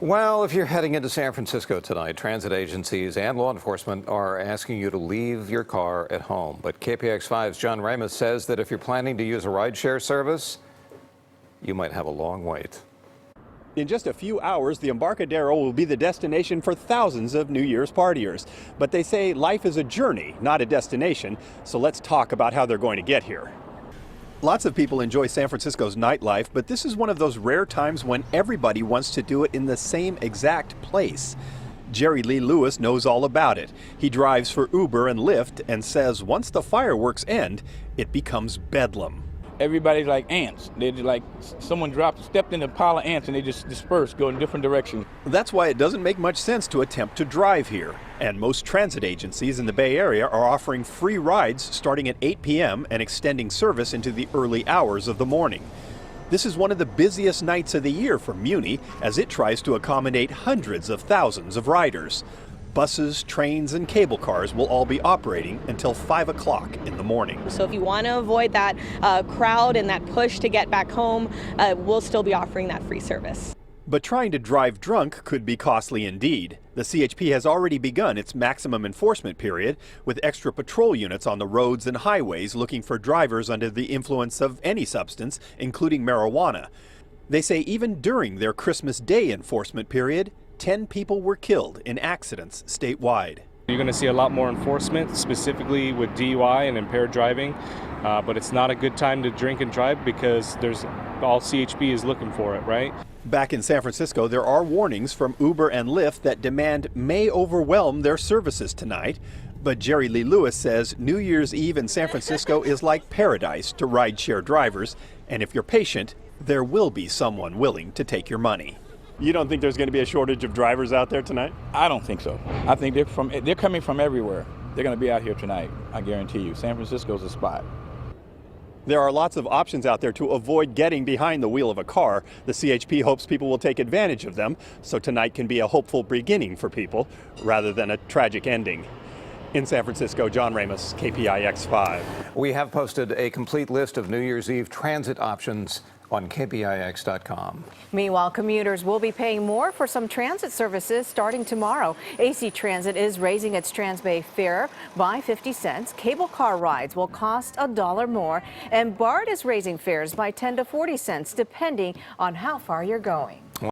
Well, if you're heading into San Francisco tonight, transit agencies and law enforcement are asking you to leave your car at home. But KPIX 5's John Ramos says that if you're planning to use a rideshare service, you might have a long wait. In just a few hours, the Embarcadero will be the destination for thousands of New Year's partiers. But they say life is a journey, not a destination. So let's talk about how they're going to get here. Lots of people enjoy San Francisco's nightlife, but this is one of those rare times when everybody wants to do it in the same exact place. Jerry Lee Lewis knows all about it. He drives for Uber and Lyft and says once the fireworks end, it becomes bedlam. Everybody's like ants. They're just like someone stepped in a pile of ants and they just disperse, go in different directions. That's why it doesn't make much sense to attempt to drive here. And most transit agencies in the Bay Area are offering free rides starting at 8 p.m. and extending service into the early hours of the morning. This is one of the busiest nights of the year for Muni as it tries to accommodate hundreds of thousands of riders. Buses, trains, and cable cars will all be operating until 5 o'clock in the morning. So if you want to avoid that crowd and that push to get back home, we'll still be offering that free service. But trying to drive drunk could be costly indeed. The CHP has already begun its maximum enforcement period with extra patrol units on the roads and highways looking for drivers under the influence of any substance, including marijuana. They say even during their Christmas Day enforcement period, 10 people were killed in accidents statewide. You're going to see a lot more enforcement, specifically with DUI and impaired driving, but it's not a good time to drink and drive because all CHP is looking for it, right? Back in San Francisco, there are warnings from Uber and Lyft that demand may overwhelm their services tonight. But Jerry Lee Lewis says New Year's Eve in San Francisco is like paradise to rideshare drivers, and if you're patient, there will be someone willing to take your money. You don't think there's going to be a shortage of drivers out there tonight? I don't think so. I think they're coming from everywhere. They're going to be out here tonight, I guarantee you. San Francisco's a spot. There are lots of options out there to avoid getting behind the wheel of a car. The CHP hopes people will take advantage of them, so tonight can be a hopeful beginning for people rather than a tragic ending. In San Francisco, John Ramos, KPIX 5. We have posted a complete list of New Year's Eve transit options on KPIX.com. Meanwhile, commuters will be paying more for some transit services starting tomorrow. AC Transit is raising its Transbay fare by 50 cents. Cable car rides will cost $1 more, and BART is raising fares by 10 to 40 cents, depending on how far you're going.